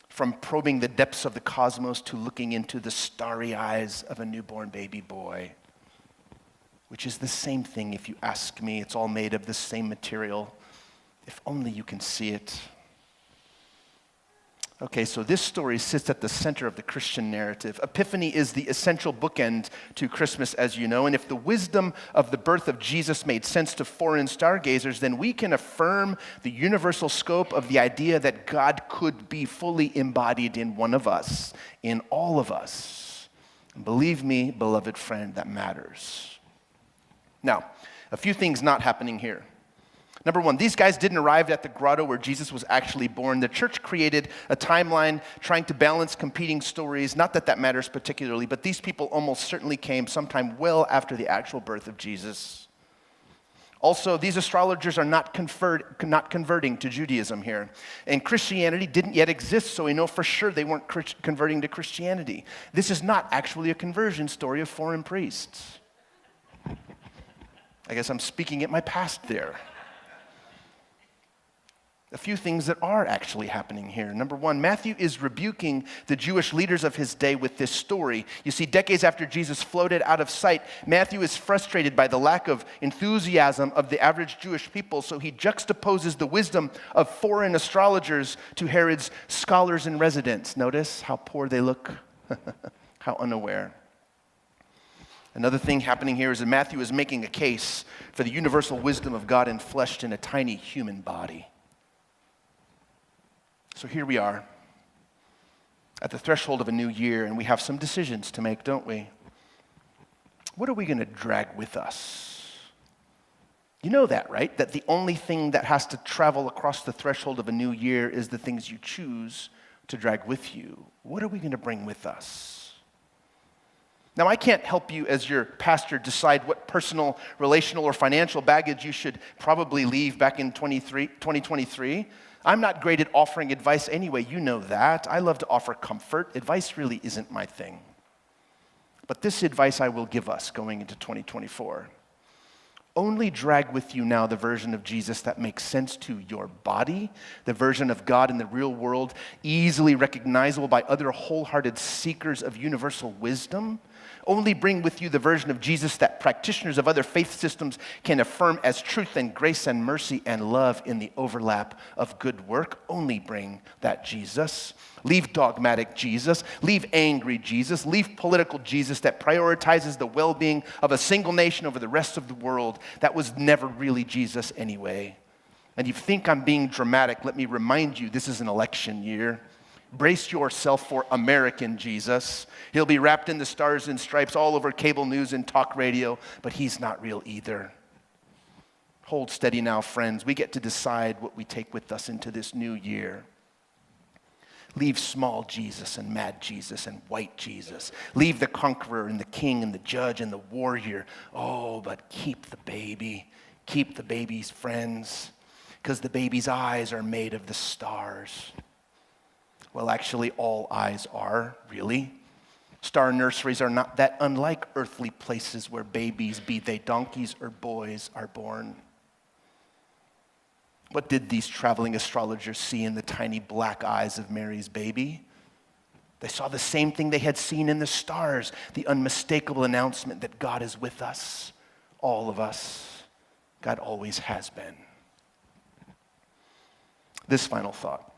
From probing the depths of the cosmos to looking into the starry eyes of a newborn baby boy, which is the same thing if you ask me. It's all made of the same material. If only you can see it. Okay, so this story sits at the center of the Christian narrative. Epiphany is the essential bookend to Christmas, as you know, and if the wisdom of the birth of Jesus made sense to foreign stargazers, then we can affirm the universal scope of the idea that God could be fully embodied in one of us, in all of us. And believe me, beloved friend, that matters. Now, a few things not happening here. Number one, these guys didn't arrive at the grotto where Jesus was actually born. The church created a timeline trying to balance competing stories. Not that that matters particularly, but these people almost certainly came sometime well after the actual birth of Jesus. Also, these astrologers are not converting to Judaism here. And Christianity didn't yet exist, so we know for sure they weren't converting to Christianity. This is not actually a conversion story of foreign priests. I guess I'm speaking at my past there. A few things that are actually happening here. Number one, Matthew is rebuking the Jewish leaders of his day with this story. You see, decades after Jesus floated out of sight, Matthew is frustrated by the lack of enthusiasm of the average Jewish people, so he juxtaposes the wisdom of foreign astrologers to Herod's scholars in residence. Notice how poor they look, how unaware. Another thing happening here is that Matthew is making a case for the universal wisdom of God enfleshed in a tiny human body. So here we are at the threshold of a new year, and we have some decisions to make, don't we? What are we going to drag with us? You know that, right? That the only thing that has to travel across the threshold of a new year is the things you choose to drag with you. What are we going to bring with us? Now, I can't help you as your pastor decide what personal, relational, or financial baggage you should probably leave back in 2023. I'm not great at offering advice anyway, you know that. I love to offer comfort. Advice really isn't my thing. But this advice I will give us going into 2024. Only drag with you now the version of Jesus that makes sense to your body, the version of God in the real world, easily recognizable by other wholehearted seekers of universal wisdom. Only bring with you the version of Jesus that practitioners of other faith systems can affirm as truth and grace and mercy and love in the overlap of good work. Only bring that Jesus. Leave dogmatic Jesus. Leave angry Jesus. Leave political Jesus that prioritizes the well-being of a single nation over the rest of the world. That was never really Jesus anyway. And if you think I'm being dramatic, let me remind you, this is an election year. Brace yourself for American Jesus. He'll be wrapped in the stars and stripes all over cable news and talk radio, but he's not real either. Hold steady now, friends. We get to decide what we take with us into this new year. Leave small Jesus and mad Jesus and white Jesus. Leave the conqueror and the king and the judge and the warrior. Oh, but keep the baby. Keep the baby's friends, because the baby's eyes are made of the stars. Well, actually, all eyes are, really. Star nurseries are not that unlike earthly places where babies, be they donkeys or boys, are born. What did these traveling astrologers see in the tiny black eyes of Mary's baby? They saw the same thing they had seen in the stars, the unmistakable announcement that God is with us, all of us. God always has been. This final thought.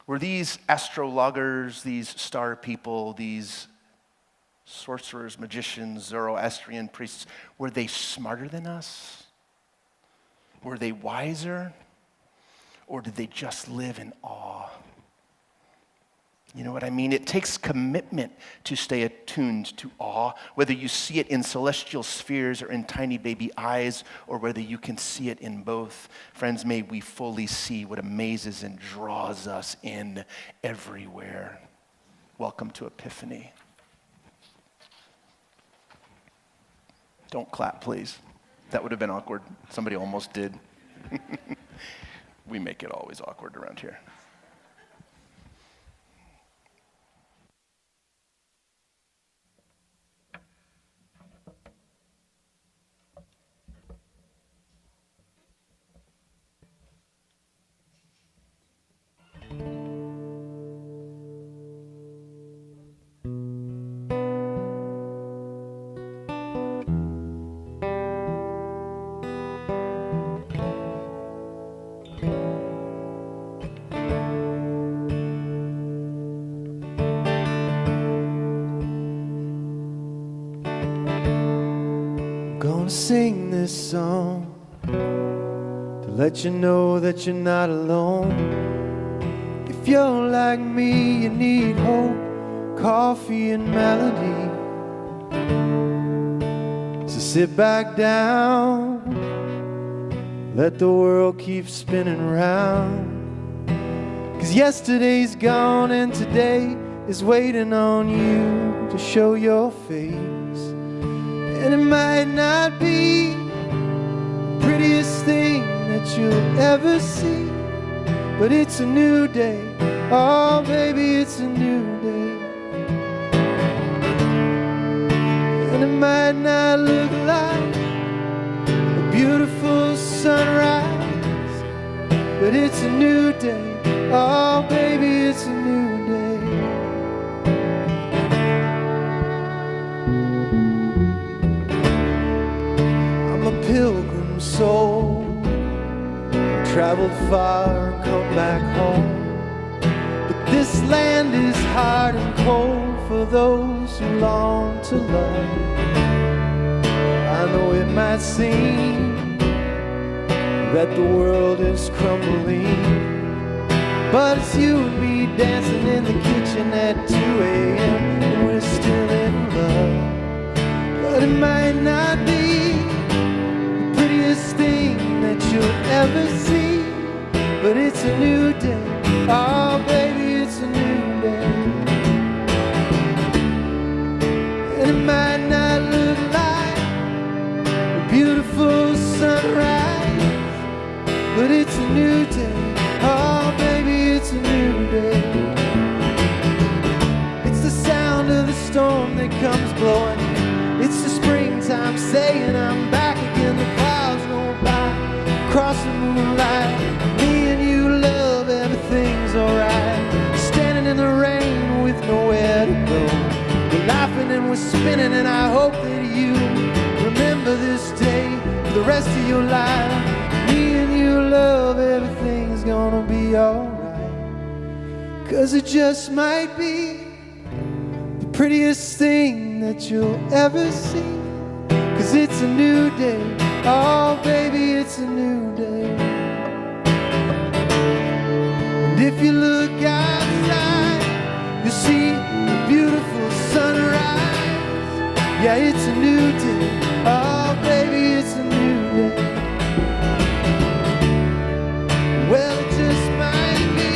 Were these astrologers, these star people, these sorcerers, magicians, Zoroastrian priests, were they smarter than us? Were they wiser? Or did they just live in awe? You know what I mean? It takes commitment to stay attuned to awe, whether you see it in celestial spheres or in tiny baby eyes, or whether you can see it in both. Friends, may we fully see what amazes and draws us in everywhere. Welcome to Epiphany. Don't clap, please. That would have been awkward. Somebody almost did. We make it always awkward around here. Gonna sing this song to let you know that you're not alone. If you're like me, you need hope, coffee and melody. So sit back down, let the world keep spinning round. 'Cause yesterday's gone and today is waiting on you to show your face. And it might not be the prettiest thing that you'll ever see, but it's a new day. Oh, baby, it's a new day. And it might not look like a beautiful sunrise, but it's a new day. Oh, baby, it's a new day. Pilgrim soul, traveled far and come back home. But this land is hard and cold for those who long to love. I know it might seem that the world is crumbling, but it's you and me dancing in the kitchen at 2 a.m. and we're still in love. But it might not be thing that you'll ever see, but it's a new day. Oh, baby, it's a new day. And it might not look like a beautiful sunrise, but it's a new day. Oh, baby, it's a new day. It's the sound of the storm storm that comes blowing. It's the springtime saying I'm back again. The clouds roll by across the moonlight. Me and you, love, everything's alright. Standing in the rain with nowhere to go. We're laughing and we're spinning, and I hope that you remember this day for the rest of your life. Me and you, love, everything's gonna be alright. 'Cause it just might be the prettiest thing that you'll ever see. 'Cause it's a new day, oh baby, it's a new day. And if you look outside, you'll see a beautiful sunrise. Yeah, it's a new day, oh baby, it's a new day. Well, it just might be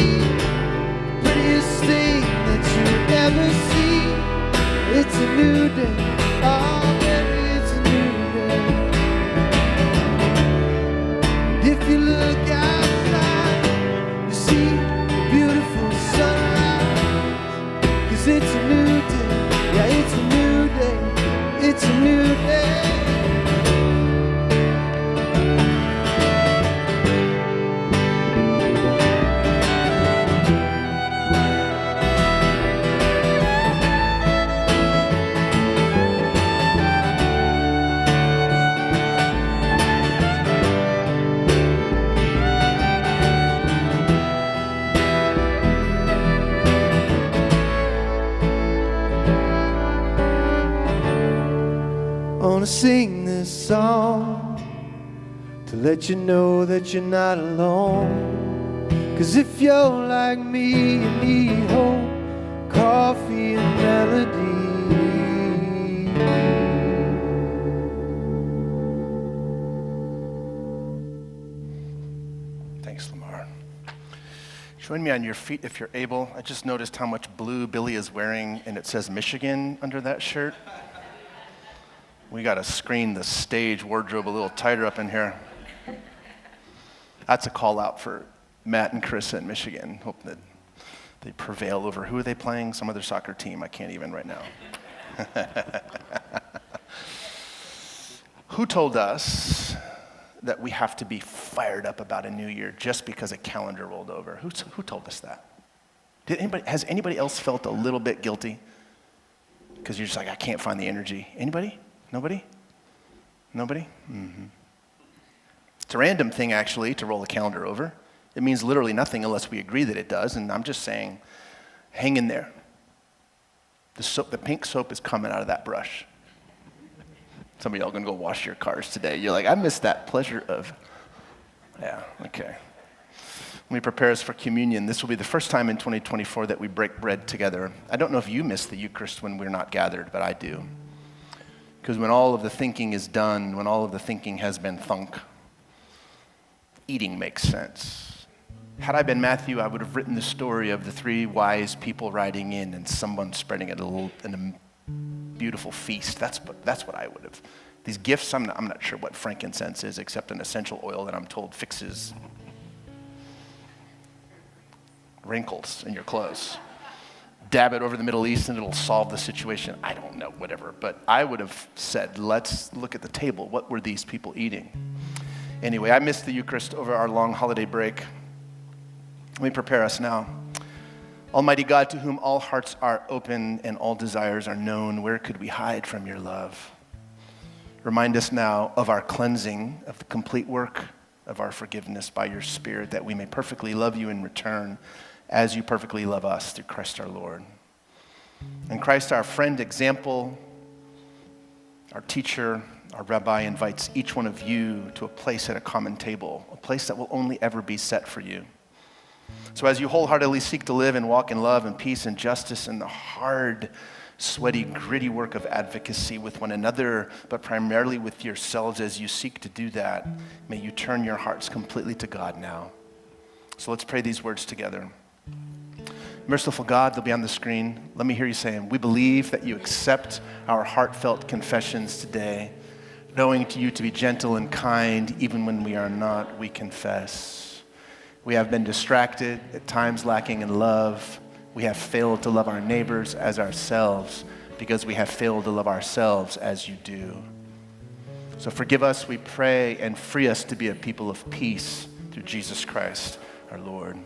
the prettiest thing that you'll ever see. It's a new day, oh baby, it's a new day. If you look outside, you see a beautiful sunrise. 'Cause it's a new day, yeah, it's a new day, it's a new day. I wanna sing this song to let you know that you're not alone. 'Cause if you're like me, you need hope, coffee and melody. Thanks, Lamar. Join me on your feet if you're able. I just noticed how much blue Billy is wearing, and it says Michigan under that shirt. We got to screen the stage wardrobe a little tighter up in here. That's a call out for Matt and Chris in Michigan. Hope that they prevail over, who are they playing? Some other soccer team. I can't even right now. Who told us that we have to be fired up about a new year just because a calendar rolled over? Who told us that? Has anybody else felt a little bit guilty? Because you're just like, I can't find the energy. Anybody? Nobody? Nobody? Mm-hmm. It's a random thing, actually, to roll a calendar over. It means literally nothing unless we agree that it does, and I'm just saying, hang in there. The pink soap is coming out of that brush. Some of y'all are going to go wash your cars today. You're like, I missed that pleasure of, yeah, okay. Let me prepare us for communion. This will be the first time in 2024 that we break bread together. I don't know if you miss the Eucharist when we're not gathered, but I do. Because when all of the thinking is done, when all of the thinking has been thunk, eating makes sense. Had I been Matthew, I would have written the story of the 3 wise people riding in and someone spreading it in a beautiful feast. That's what I would have. These gifts, I'm not sure what frankincense is, except an essential oil that I'm told fixes wrinkles in your clothes. Dab it over the Middle East and it'll solve the situation. I don't know, whatever. But I would have said, let's look at the table. What were these people eating? Anyway, I missed the Eucharist over our long holiday break. Let me prepare us now. Almighty God, to whom all hearts are open and all desires are known, where could we hide from your love? Remind us now of our cleansing, of the complete work of our forgiveness by your Spirit, that we may perfectly love you in return, as you perfectly love us through Christ our Lord. And Christ, our friend, example, our teacher, our rabbi, invites each one of you to a place at a common table, a place that will only ever be set for you. So as you wholeheartedly seek to live and walk in love and peace and justice and the hard, sweaty, gritty work of advocacy with one another, but primarily with yourselves, as you seek to do that, may you turn your hearts completely to God now. So let's pray these words together. Merciful God, they'll be on the screen. Let me hear you saying, we believe that you accept our heartfelt confessions today. Knowing to you to be gentle and kind, even when we are not, we confess. We have been distracted, at times lacking in love. We have failed to love our neighbors as ourselves because we have failed to love ourselves as you do. So forgive us, we pray, and free us to be a people of peace through Jesus Christ, our Lord.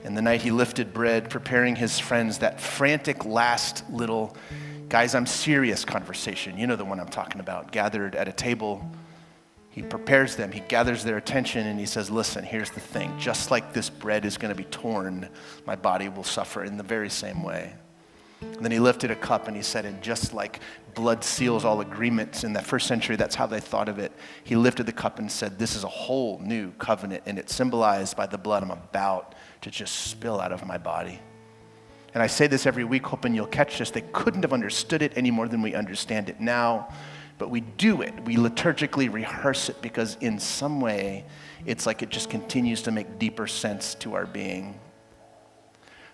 And the night he lifted bread, preparing his friends, that frantic last little, guys, I'm serious conversation, you know the one I'm talking about, gathered at a table. He prepares them, he gathers their attention, and he says, listen, here's the thing. Just like this bread is going to be torn, my body will suffer in the very same way. And then he lifted a cup and he said, and just like blood seals all agreements in the first century, that's how they thought of it. He lifted the cup and said, this is a whole new covenant, and it's symbolized by the blood I'm about to just spill out of my body. And I say this every week, hoping you'll catch this. They couldn't have understood it any more than we understand it now. But we do it. We liturgically rehearse it because in some way, it's like it just continues to make deeper sense to our being.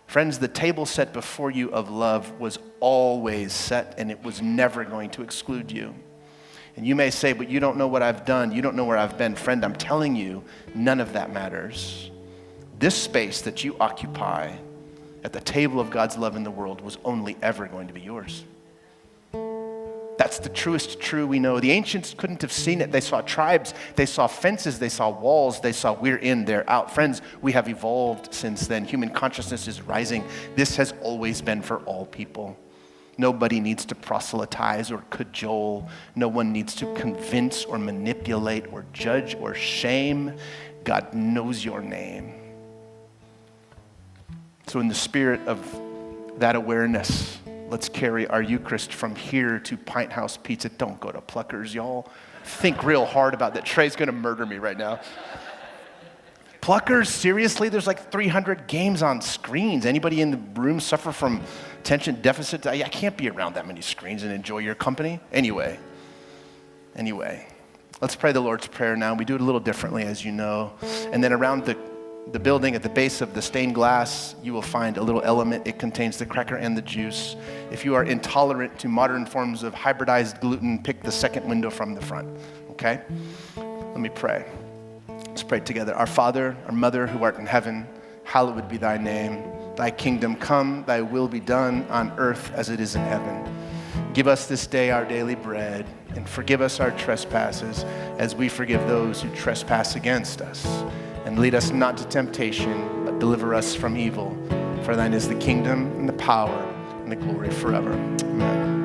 Friends, the table set before you of love was always set, and it was never going to exclude you. And you may say, but you don't know what I've done. You don't know where I've been. Friend, I'm telling you, none of that matters. This space that you occupy at the table of God's love in the world was only ever going to be yours. That's the truest true we know. The ancients couldn't have seen it. They saw tribes, they saw fences, they saw walls, they saw we're in, they're out. Friends, we have evolved since then. Human consciousness is rising. This has always been for all people. Nobody needs to proselytize or cajole. No one needs to convince or manipulate or judge or shame. God knows your name. So in the spirit of that awareness, let's carry our Eucharist from here to Pint House Pizza. Don't go to Pluckers, y'all. Think real hard about that. Trey's going to murder me right now. Pluckers, seriously? There's like 300 games on screens. Anybody in the room suffer from attention deficit? I can't be around that many screens and enjoy your company. Anyway, let's pray the Lord's Prayer now. We do it a little differently, as you know. And then around the building, at the base of the stained glass, you will find a little element. It contains the cracker and the juice. If you are intolerant to modern forms of hybridized gluten, pick the second window from the front, okay? Let me pray. Let's pray together. Our Father, our Mother who art in heaven, hallowed be thy name. Thy kingdom come, thy will be done on earth as it is in heaven. Give us this day our daily bread, and forgive us our trespasses as we forgive those who trespass against us. And lead us not to temptation, but deliver us from evil. For thine is the kingdom and the power and the glory forever. Amen.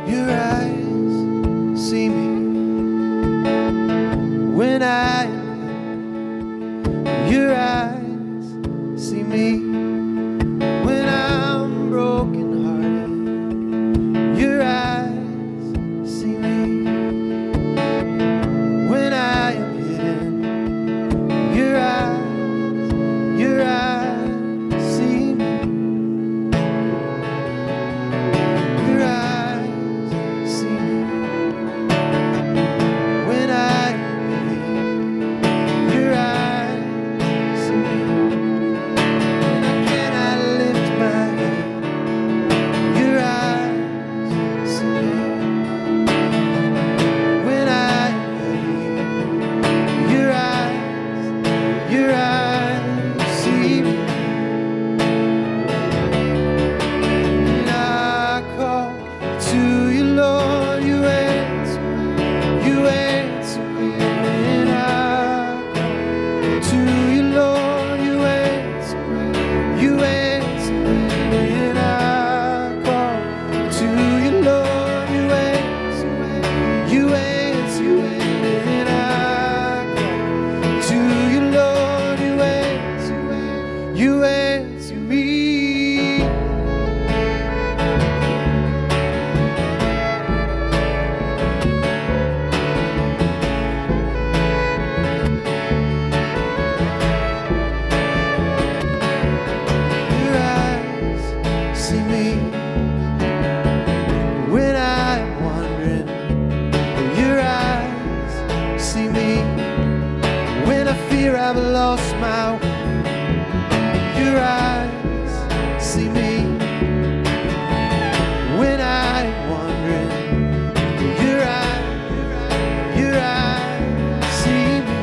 Your eyes see me when I am. Your eyes see me when I'm brokenhearted. Your eyes see me when I am hidden. Your eyes see me. Your eyes see me when I am weak. Your eyes see me when my way. Your eyes see me when I'm wandering. Your eyes see me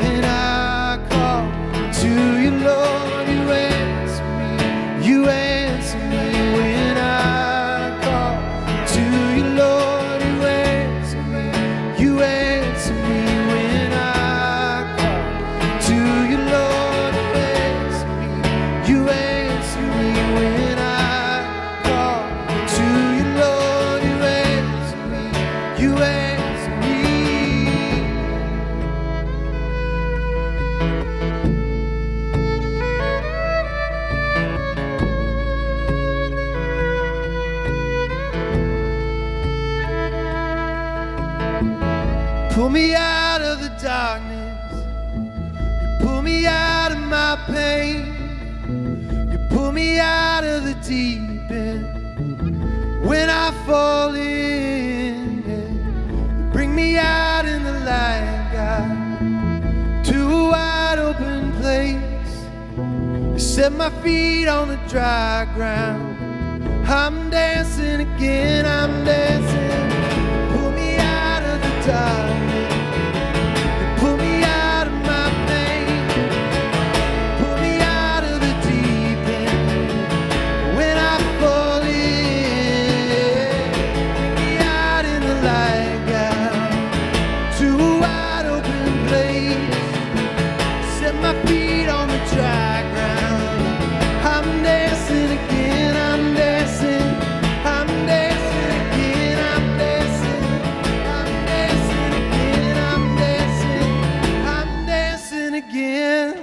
when I call to you, Lord. You answer me. You answer me when I call to you, Lord. You answer me. You answer me when I call to you, Lord. You answer me. You answer me when I call to you, Lord. You answer me. You answer me. Pull me out of the darkness. You pull me out of my pain. You pull me out of the deep end. When I fall in, you bring me out in the light, God, to a wide open place. You set my feet on the dry ground. I'm dancing again, I'm dancing. Pull me out of the darkness. You pull me out of my pain. Pull me out of the deep end. When I fall in, bring me out in the light, God, to a wide open place. Set my feet on the dry ground. I'm dancing again, I'm dancing. I'm dancing again, I'm dancing. I'm dancing again, I'm dancing. I'm dancing again.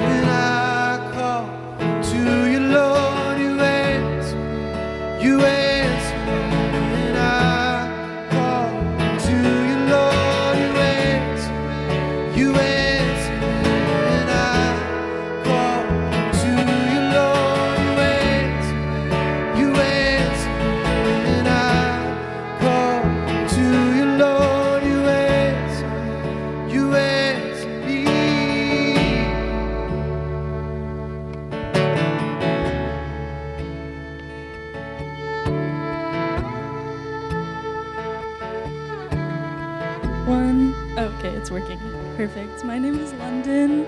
When I call to you, Lord, you answer me. You answer me. When I call to you, Lord, you answer me. You answer me. When I call to you, Lord, you answer me. You answer me. When I call to you, Lord, you answer me. You answer me. Okay, it's working. Perfect. My name is London.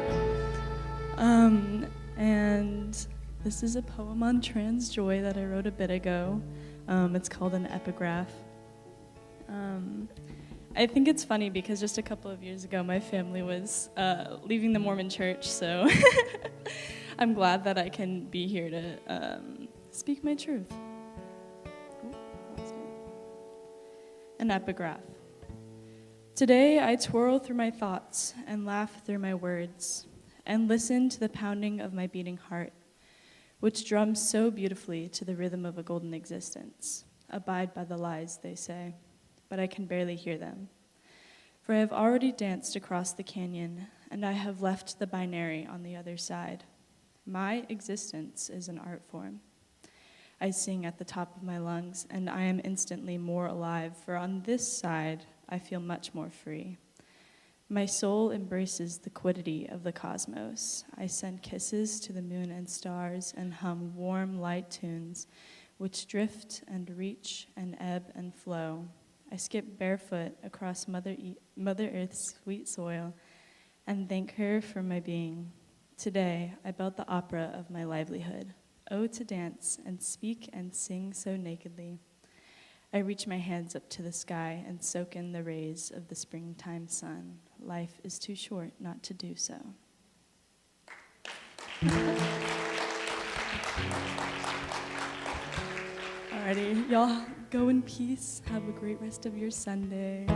And this is a poem on trans joy that I wrote a bit ago. It's called an epigraph. I think it's funny because just a couple of years ago, my family was leaving the Mormon church, so I'm glad that I can be here to speak my truth. Ooh, lost it. An epigraph. Today I twirl through my thoughts and laugh through my words and listen to the pounding of my beating heart, which drums so beautifully to the rhythm of a golden existence. Abide by the lies, they say, but I can barely hear them. For I have already danced across the canyon, and I have left the binary on the other side. My existence is an art form. I sing at the top of my lungs, and I am instantly more alive, for on this side, I feel much more free. My soul embraces the quiddity of the cosmos. I send kisses to the moon and stars and hum warm, light tunes which drift and reach and ebb and flow. I skip barefoot across Mother Earth's sweet soil and thank her for my being. Today, I built the opera of my livelihood. Oh, to dance and speak and sing so nakedly. I reach my hands up to the sky and soak in the rays of the springtime sun. Life is too short not to do so. Alrighty, y'all go in peace. Have a great rest of your Sunday.